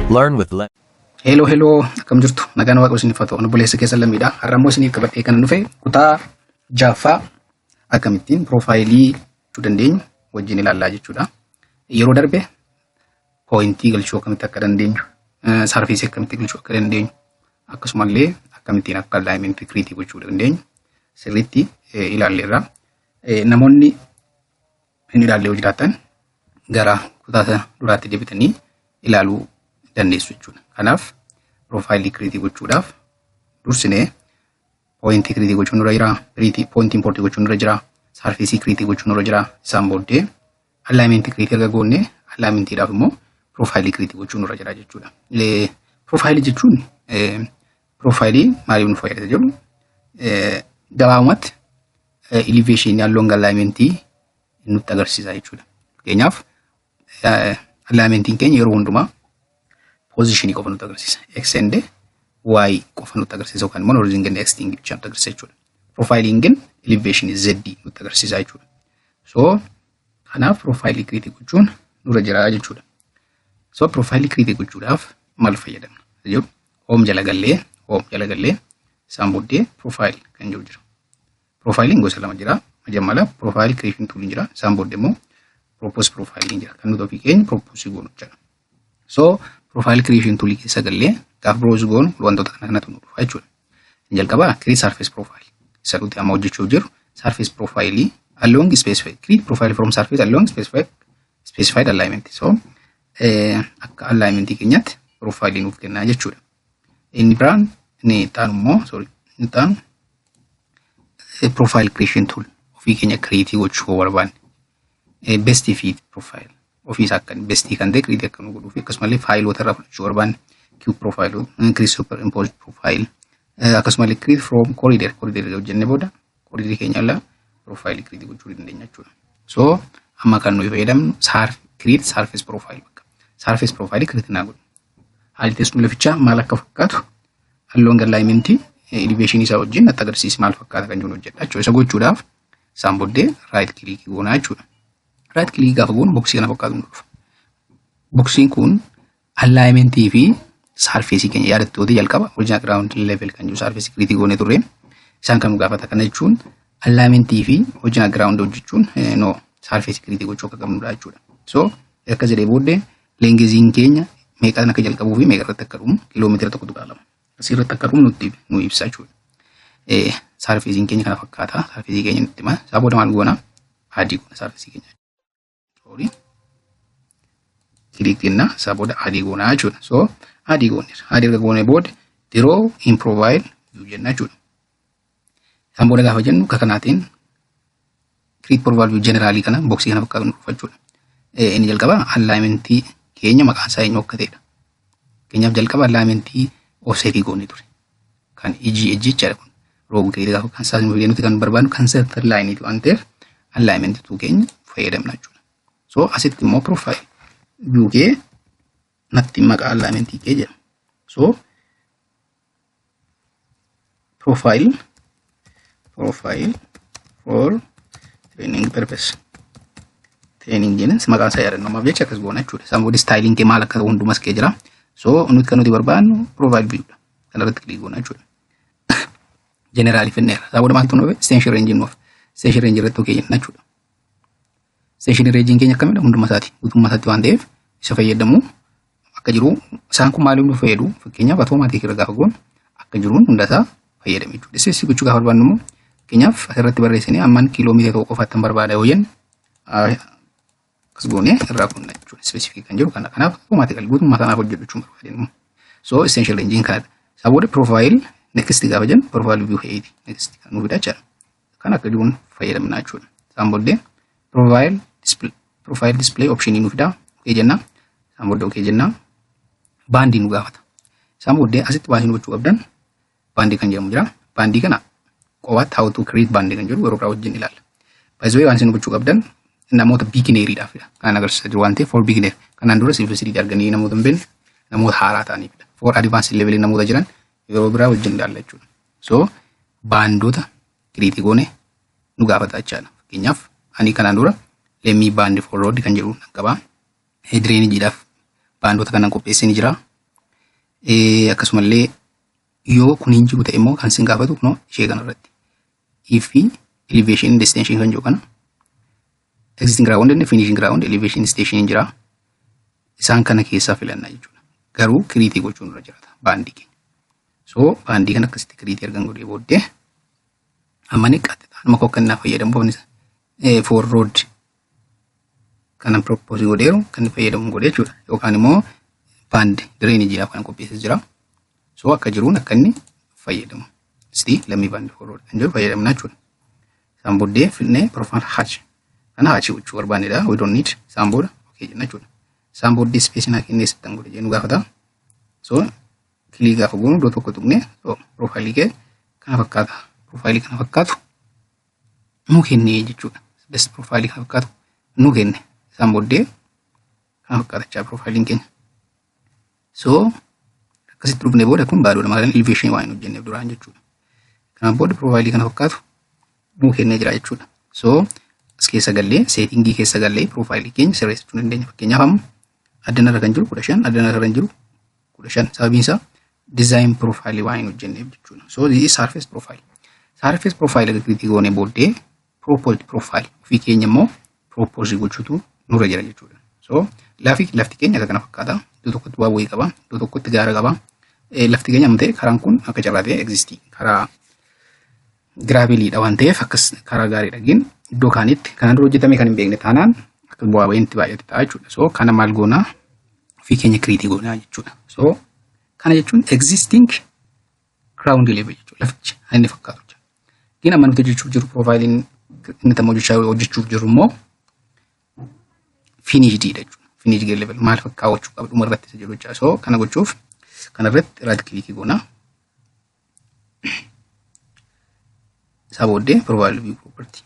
Learn with Hello, akkam jirtu. Nagaan Waaqa isiniif haa ta'u. Obboleessa keessan lammiidha. Har'ammoo isiniif qabadhee kan dhufe kutaa jaffaa akkamittiin piroofaayilii gochuu dandeenyu wajjin ilaallaa jechuudha. Yeroo darbe pooyintii galchuu akkamitti akka dandeenyu, saarfiisii akkamitti galchuu akka dandeenyu, akkasumallee akkamittiin akka alaayimentii kiriitii gochuu dandeenyu sirriitti ilaalleerra. Namoonni hin ilaallee jiraatan gara kutaa duraatti deebitanii ilaaluu dandeessu jechuudha. Kanaaf piroofaayilii kiriitii gochuudhaaf dursinee pooyintii kiriitii gochuun nurra jira, pooyintii impoortii gochuun nurra jira, saarfiisii kiriitii gochuun nurra jira. Isaan booddee alaayimentii kiriitii erga goonee alaayimentiidhaaf immoo piroofaayilii kiriitii gochuun nurra jira jechuudha. Piroofaayilii jechuun piroofaayilii maaliif nu fayyada jedhu gabaabumatti iliveeshinii halluun alaayimentii nutti agarsiisa jechuudha. Fakkeenyaaf alaayimentiin keenya yeroo hundumaa positionii qofa nutti agarsiisa. X and Y qofa nutti agarsiisa yookaan immoo horizon and X bicha nutti agarsiisa jechuudha. Profiling elevation Z nutti agarsiisa jechuudha. So kanaaf profiling kiriitii gochuun nurra jira jechuudha. So profiling kiriitii gochuudhaaf maal fayyadamna? Home jala gallee isaan booddee profile kan jiru jira. Profiling gosa lama jira. Majammala profile creation tool jira. Isaan booddee immoo propose profiling jira. Kan nuti ofii keenya propose goonu jira. So profile creation tool keessa gallee gaaf browse goonu wantoota kanatu nu dhufa jechuudha. Jalqaba create surface profile. Isa nuti amma hojjechuu jiru surface profile along specified create profile from surface along specified alignment. So akka alignment keenyatti profile nuuf kennaa jechuudha. Inni biraan ni taan profile creation tool ofii keenya create gochuu barbaanne best fit profile office akkan bestii kan ta'e kiriitii akka nu godhuuf akkasumallee faayiloota irraa fudhachuu barbaanne cube profile, create superimposed profile akkasumallee create from corridor hojjenne booda corridor keenya irraa profile kiriitii gochuu dandeenya jechuudha. So amma kan nuyi fayyadamnu create surface profile bakka surface profile kiriitii naa godhu. Haalli teessuma lafichaa maal akka fakkaatu halluun alaayimentii elevation isaa wajjin natti agarsiisi maal fakkaata kan jiru hojjedha jechuudha. Isa gochuudhaaf isaan booddee right click goonaa jechuudha. Right click gaafa goonu boksii kana fakkaatu nu dhufa. Boksiin kun alaayimentii fi saarfeesii keenya yaadattoota jalqaba original ground level kan jiru saarfeesii kiriitii goonee turre isaan kan nu gaafata kana jechuun alaayimentii fi original ground hojjechuun saarfeesii kiriitii gochuu akka qabnudha jechuudha. So akka jedhee booddee leengeziin keenya meeqaan akka jalqabuu fi meeqa irratti akka dhumu kiiloomeetira tokko tuqaa lama asii irratti akka dhumu nu ibsa jechuudha. Saarfeesiin keenya kana fakkaata saarfeesii keenya nutti hima isaa booda maal goona adii goona saarfeesii keenya. Click inna saboda adii goonaa jechuudha. So adii erga goonee booda draw in profile view jenna jechuudha. Isaan booda gaafa jennu kanaatiin create profile view generally kana boxii kana fakkaatu dhufa jechuudha. Inni jalqaba alaayimentii keenya maqaan isaa eenyu akka ta'edha. Keenyaaf jalqaba alaayimentii offsetii goonee ture. Kan iji jechaadha kun. Roog ta'ee gaafa kan isaas nuti kan barbaadnu kan center line waan ta'eef alaayimentii keenya fayyadamna jechuudha. So asitti immoo profile view kee natti maqaa alaayimentii kee jedha. So profile for training purpose. Training jennis maqaan isaa yaadannoomaaf jecha akkas goona jechuudha. Isaan booda styling kee maal akka ta'u hundumas kee jira. So nuti kan nuti barbaadnu profile view dha. Kanarratti click goona jechuudha. Generally finneera. Isaan booda maaltu nuuf extension range nuuf extension range irratti okay jenna jechuudha. Extension range keenya akkamidha hunduma isaati. Guutummaa isaatti waan ta'eef isa fayyadamu akka jiru isaan kun maaliif nu fayyadu fakkeenyaaf automaatik irra gaafa goonu akka jiruun hunda isaa fayyadame jechuudha. Isessi gochuu gaafa barbaannu immoo fakkeenyaaf asirratti barreessinee amman kiiloomeetira tokko qofaatti barbaada yoo jenne akkas goonee irraa kunna jechuudha. Specific kan jiru kana kanaaf automaatikali guutummaa sanaaf hojjedhu jechuun barbaadinu. So extension range kanadha. Isaa booda profile next gaafa jennu profile view heeti next kan nu fida jechuudha. Kan akka jiruun fayyadamna jechuudha. Isaan booddee profile display option nu fida okay jenna. Isaan booddee okay jenna. Baandii nu gaafata. Isaan booddee asitti waan gochuu qabdan baandii kan jedhamu jira. Baandii kana qofaatti how to create baandii kan jedhu yeroo biraa wajjin ilaalla. By the way waan isin gochuu qabdan namoota beginneridhaafidha. Kan agarsiisaa jiru waan ta'eef for beginner kanaan dura simplicity arganii namoota hin beekne namoota haaraa ta'aniifidha. For advanced level namoota jiran yeroo biraa wajjin ilaalla jechuudha. So baandoota create goone nu gaafata jechaadha. Fakkeenyaaf ani kanaan dura lemii baandii for road kan jedhu qaba. Drainage baandoota kanan qopheessee ni jira. akkasumallee yoo kun hin jiru ta'e immoo kan sin gaafatu kunoo ishee kanarratti if elevation and extension kan jiru kana existing ground and finishing ground elevation station jira isaan kana keessaa filannaa jechuudha. Garuu kiriitii gochuun irra jiraata baandii keenya. So baandii kana akkasitti kiriitii argan godhee booddee amma ni qaxxita nama kokkanna fayyadamu boonisa for road kana propose godheeru kan fayyadamu godhee jechuudha. Yookaan immoo band drainage kan qopheessee jira. So akka jiruun akka inni fayyadamu. Isti lammii band for road kan jiru fayyadamna jechuudha. Isaan booddee filnee profile hatch kana hatch gochuu barbaanedha. We don't need isaan booda okay jenna jechuudha. Isaan booddee space na kennee sittan godhe jennu gaafata. So kilii gaafa goonu iddoo tokko tuqne so profile kee kana fakkaata. Profile kana fakkaatu nu kennee jechuudha. Best profile kana fakkaatu nu kenne. Isaan booddee kana fakkaatachaa profiling keenya. So akkasitti dhufnee booda kun baadoodha malee elevation waan hojjenneef duraan jechuudha. Kana booda profile kana fakkaatu nu kennee jira jechuudha. So as keessa gallee settingii keessa gallee profile keenya sirreessuu dandeenya. Fakkeenyaaf amma addanarra kan jiru 15 addanarra kan jiru 15 sababiin isaa design profile waan hojjenneef jechuudha. So this is surface profile. Surface profile agarsiitii goonee booddee proposed profile ofii keenya immoo propose gochuutu nurra jira jechuudha. So lafti keenya akka kana fakkaata. Iddoo tokkotti waa wayii qaba. Iddoo tokkotti gaara qaba. Lafti keenya amtee karaan kun akka carraatee existi. Karaa giraaveliidha waan ta'eef akkas karaa gaariidha. Gin iddoo kaanitti kan dura hojjetame kan hin beekne taanaan akka bu'aa ba'iinti baay'ate ta'a jechuudha. So kana maal goonaa ofii keenya kiriitii goonaa jechuudha. So kana jechuun existing ground level jechuudha. Lafichi inni fakkaatu jechuudha. Gin amma nuti hojjechuuf jiru profiling inni tamma hojjechuuf jiru immoo finished jechuudha. Finished level maal fakkaachuu qaba dhuma irratti jedhu jechuudha. So kana gochuuf kana irratti right click goonaa. Isaa booddee profile view property.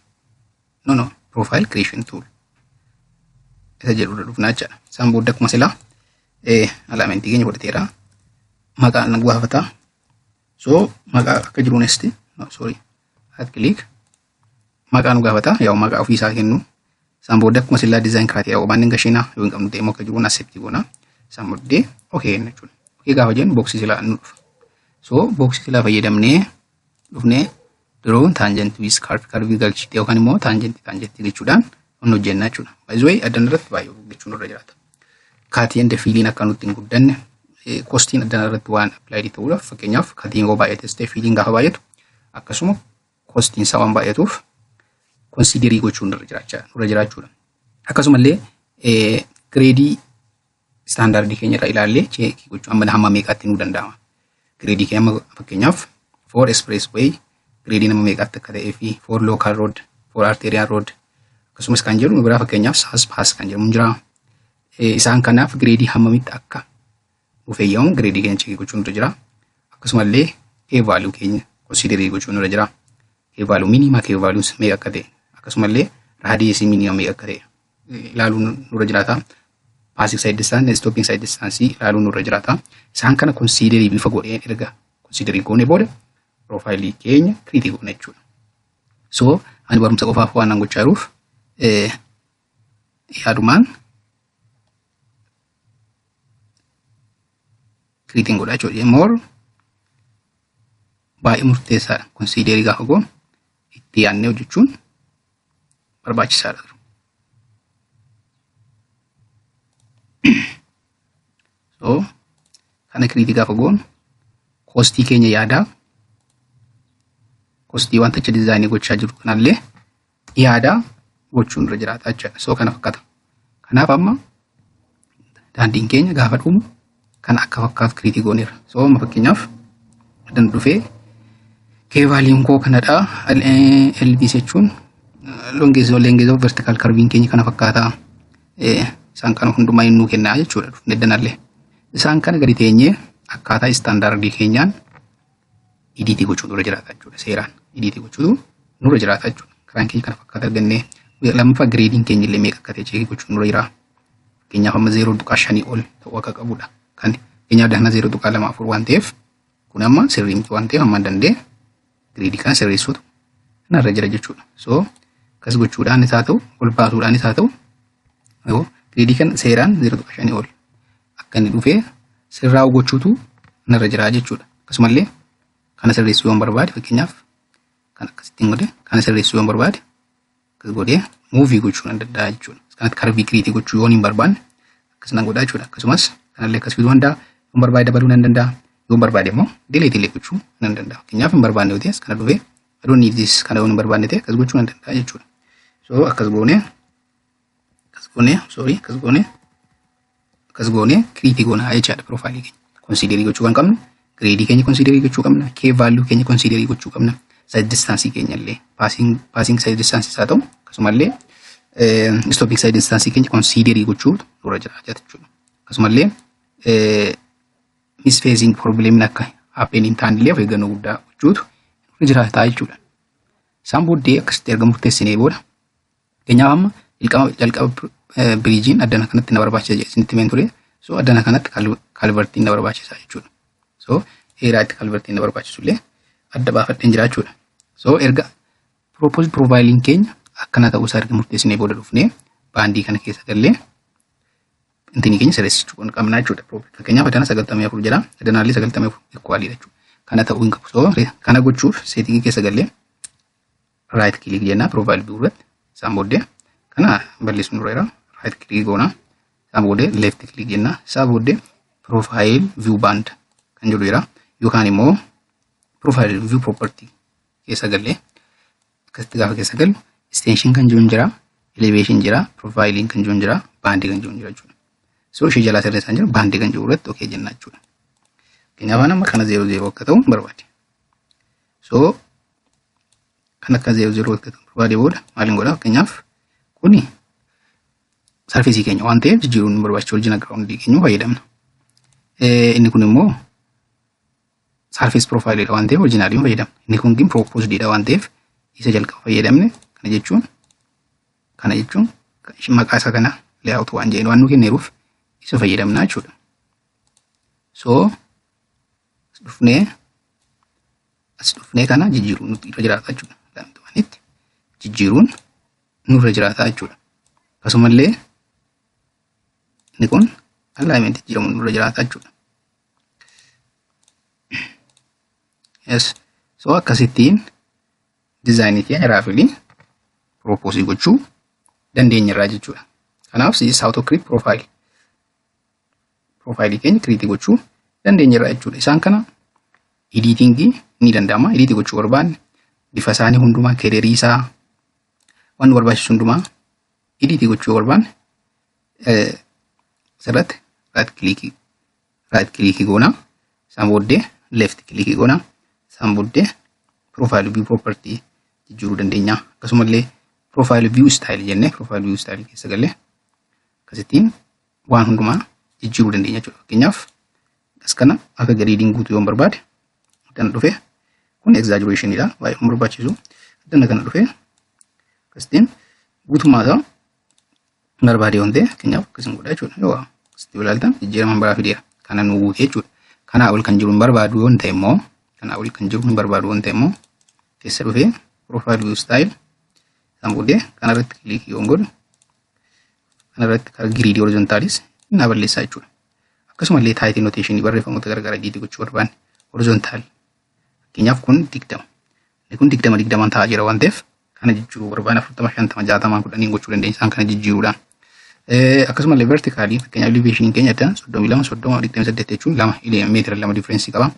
No profile creation tool. Isa jedhu dhufnaa jechuudha. Isaan booddee akkuma silaa alaamantii keenya godhateera. Maqaa na gaafata. So maqaa akka jiruunesti right click maqaa nu gaafata yaa maqaa ofii isaa kennu. Isaan booddee akkuma silaa design criteria waan hin gashina yoo hin qabnu ta'e immoo akka jiruun accept goona. Isaan booddee okay jechuudha. Okay gaafa jennu boxii silaa nu dhufa. So boxii silaa fayyadamnee dhufnee draw tangent with curve galchite yookaan immoo tangent jechuudhaan onu hojjenna jechuudha. By the way addan irratti baay'ee jechuun irra jiraata. Kaatii and fiiliin akka nutti hin guddanne kostiin addan irratti waan apply ta'uudhaaf fakkeenyaaf kaatiin goo baay'ee testee fiiliin gaafa baay'atu akkasuma kostiin isaa waan baay'atuuf considerii gochuun irra jiraachuudha. Akkasumallee gradii standardii keenya irra ilaallee cheekii gochuu amma hamma meeqaatti nu danda'ama. Gradii keenya fakkeenyaaf for expressway gradii nama meeqaatti akka ta'ee fi for local road for arterial road akkasumas kan jedhu nu biraa fakkeenyaaf SAS pass kan jedhamu jira. Isaan kanaaf gradii hammamitti akka nu fayyadamu gradii keenya cheekii gochuun irra jira. Akkasumallee k value keenya considerii gochuun irra jira. K value minima k values meeqa akka ta'e akkasumallee radius minimum meeqa akka ta'e ilaaluun nurra jiraata. Passing side distance, stopping side distance ilaaluun nurra jiraata. Isaan kana considerii bifa godheen erga considerii goone booda profile keenya kiriitii goona jechuudha. So ani barumsa qofaaf waan gochaa jiruuf yaadumaan kiriitiin godhaa jechuudha. More baay'ee murteessaadha. Considerii gaafa goonu itti yaadnee hojjechuun barbaachisaadha. So kana kiriitii gaafa goonu kostii keenya yaadaa kostii wanta achi dizaayinii gochaa jiru kanallee yaadaa gochuun irra jiraata jechuudha. So kana fakkaata. Kanaaf amma daandiin keenya gaafa dhumu kan akka fakkaatu kiriitii gooneera. So amma fakkeenyaaf addan dhufee k vaaliin koo kanadha. LBC jechuun longezoo vertical curve keenya kana fakkaata. Isaan kana hundumaa inni kennaa jechuudha. Dhufne danallee. Isaan kana gadi teenyee akkaataa standardii keenyaan editii gochuu nurra jiraata jechuudha. Seeraan editii gochuu nurra jiraata jechuudha. Karaan keenya kana fakkaata argannee lammaffaa grading keenya illee meeqa akka ta'e cheekii gochuu nurra jira. Fakkeenyaaf amma 0.5 ol ta'uu akka qabudha. Kan keenyaaf dahna 0.24 waan ta'eef kun amma sirrii miti waan ta'eef amma dandee gradii kana sirreessuutu narra jira jechuudha. So akkas gochuudhaan isaa ta'u ol baasuudhaan isaa ta'u gradii kana seeraan 0.5 ol akka inni dhufee sirraa gochuutu narra jira jechuudha. Akkasumallee kana sirreessuu yoo barbaade fakkeenyaaf kan akkasittiin godhe kana sirreessuu yoo barbaade akkas godhee muuvii gochuu nan danda'a jechuudha. Kanatti karvii kiriitii gochuu yoo hin barbaanne akkasina godhaa jechuudha. Akkasumas kanallee akkas fiduu danda'a. Yoo barbaade dabaluu nan danda'a. Yoo barbaade immoo delete illee gochuu nan danda'a. Fakkeenyaaf hin barbaanne yoo ta'es kana dhufee I don't need this kana yoo hin barbaanne ta'e akkas gochuu nan danda'a jechuudha. So akkas goone kiriitii goona jechaadha profaayilii keenya. Considerii gochuu kan qabnu gradii keenya considerii gochuu qabna. K value keenya considerii gochuu qabna. Side distance keenya illee passing side distance isaa ta'u akkasumallee stopping side distance keenya considerii gochuu dura jira jechuudha. Akkasumallee misspacing problem akka happen in taanillee of eeggannoo guddaa gochuutu jiraata jechuudha. Isaan booddee akkasitti erga murteessinee booda keenyaaf amma jalqaba biriijiin addana kanatti na barbaachisa jedhanitti meen ture. So addana kanatti kalvartiin na barbaachisa jechuudha. So heeraatti kalvartiin na barbaachisullee adda baafadheen jira jechuudha. So erga proposed profiling keenya akkana ta'uu isaa erga murteessinee booda dhufnee baandii kana keessa gallee intini keenya sirreessuu qabna jechuudha. Fakkeenyaaf addana 94 jira. Addanaallee 94 equalii jechuudha. Kana ta'uu hin qabu. So kana gochuuf setting keessa gallee right click jenna profile view irratti isaan booddee kana balleessuun dureera right click goona isaan booddee left click jenna isaan booddee profile view band kan jedhu jira yookaan immoo profile view property keessa gallee akkasitti gaafa keessa galu extension kan jiru jira elevation jira profiling kan jiru jira band kan jiru jira jechuudha. So ishee jalaa sirreessaan jira band kan jiru irratti okay jenna jechuudha. Keenyaaf nama kana 00 akka ta'u barbaade. So kan akka 00 akka ta'u barbaade booda maaliin godhaa fakkeenyaaf kuni sarfeesii keenya waan ta'eef jijjiiruun barbaachisu wajjin background keenya fayyadamna. Inni kun immoo surface profile dha waan ta'eef originally fayyadamna. Inni kun immoo proposed dha waan ta'eef isa jalqaba fayyadamne kana jechuun maqaa isaa kana layout waan jedheen waan nu kenneeruuf isa fayyadamna jechuudha. So as dhufnee kana jijjiiruun nuti irra jiraata jechuudha. Laamtuwanitti jijjiiruun nurra jiraata jechuudha. Akkasumallee inni kun alignment jijjiiramuun nurra jiraata jechuudha. Yes. So akkasittiin design keenya raafilii propose gochuu dandeenyarraa jechuudha. Kanaaf si auto create profile keenya create gochuu dandeenyarraa jechuudha. Isaan kana editing ni danda'ama. Edit gochuu barbaanne bifa isaanii hundumaa kereerii isaa waan barbaachisu hundumaa edit gochuu barbaanne sirratti right click goona isaan booddee left click goona isaan booddee profile view property jijjiiruu dandeenya. Akkasumallee profile view style jennee profile view style keessa galee akkasittiin waan hundumaa jijjiiruu dandeenya jechuudha. Fakkeenyaaf as kana akka grading guutuu yoo barbaade kan dhufe kun exaggeration dha baay'ee hin barbaachisu. Addana kana dhufe akkasittiin guutummaa isaa barbaade yoo ta'e fakkeenyaaf akkasiin godha jechuudha. Yoo akkasitti ilaaltan jijjiiraman baraa fideera kana nu guute jechuudha. Kanaa ol kan jiru hin barbaadu yoo ta'e immoo kanaa ol kan jiru hin barbaadu yoo ta'e immoo keessa dhufe profile view style isaan booddee kanarratti click yoo godhu kanarratti grid horizontalis na balleessaa jechuudha. Akkasumallee title notation barreeffamoota garagaraa edit gochuu barbaanne horizontal fakkeenyaaf kun 20 inni kun 20 ta'aa jira waan ta'eef kana jijjiiruu barbaanne 40 50 60 10 gochuu dandeenya isaan kana jijjiiruudhaan. Akkasumallee vertically fakkeenyaaf elevation keenya adda 32 30 28 jechuun 2 meetira 2 difference qaba.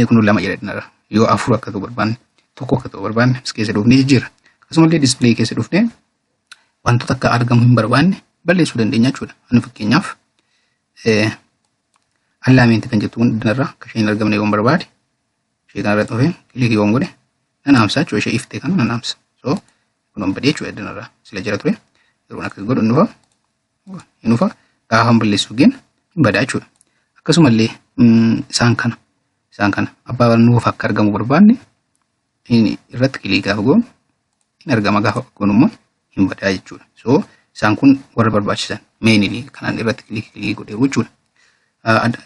Kun 2 jedhadha yoo 4 akka ta'u barbaanne tokko akka ta'u barbaanne as keessa dhufnee jijjiirra. Akkasumallee display keessa dhufnee wantoota akka argamu hin barbaanne balleessuu dandeenya jechuudha. Ani fakkeenyaaf alignment kan jettu kun dinarra akka isheen argamne yoo barbaade ishee kanarra dhufe click yoo godhe nan amsa jechuudha. Ishee iftee kana nan amsa. So kun badee jechuudha dinarra sila jira ture yeroo akka godhu nufa gaafa balleessuu geen badaa jechuudha. Akkasumallee isaan kana abbaa nuuf akka argamu barbaanne irratti click gaafa goonu hin argama gaafa goonummaa hin badaa jechuudha. So isaan kun warra barbaachisan mainly kanaan irratti click godhee jechuudha.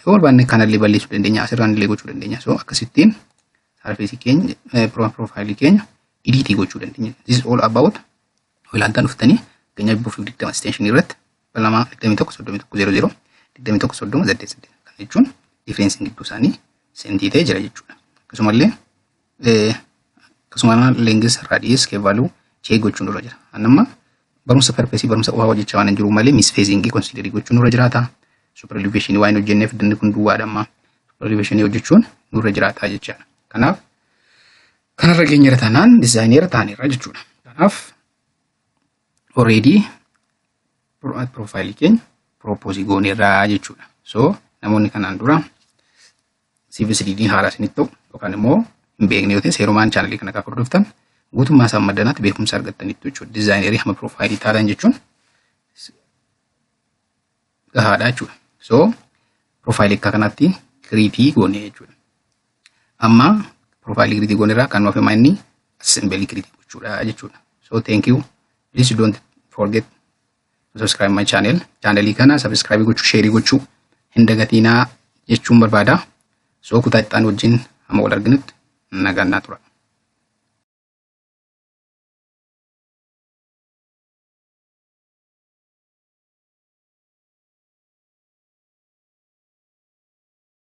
Yoo barbaanne kanallee balleessuu dandeenya asirraan illee gochuu dandeenya. So akkasittiin surface keenya profile keenya edit gochuu dandeenya. This is all about ilaaltan dhuftanii fakkeenyaaf bifa 20 extension irratti balama 21 31 00 21 30 88 kan jechuun difference gidduu isaanii sentii ta'e jira jechuudha. Akkasumallee akkasuma lengis radius kee value check gochuun dura jira. Annamma barumsa purpose barumsa waa hojjechaa waan jiru malee misphasing consider gochuun dura jiraata. Super elevation waa hin hojjenneef dinni kun duwwaadha amma. Super elevation hojjechuun dura jiraata jechuudha. Kanaaf kanarra geenye taanaan designer taanirra jechuudha. Kanaaf already profile keenya propose gooneerra jechuudha. So namoonni kanaan dura CV3D haala isinitti ta'u yookaan immoo hin beekne yoo ta'e seerumaan chaanalii kana akka hordoftan guutummaa isaa maddanaatti beekumsa argattanitti jechuudha. Dizaayinerii hama profaayilii taatan jechuun gahaadha jechuudha. So profaayilii akka kanatti kiriitii goone jechuudha. Amma profaayilii kiriitii gooneerraa kan nuuf himaa inni assembly kiriitii gochuudha jechuudha. So thank you. Please don't forget to subscribe my channel. Channelii kana subscribe gochuu, share gochuu hin dagatinaa jechuun barbaada. So kutaa itti aanu wajjin amma wal arginutti nagaan naa tura.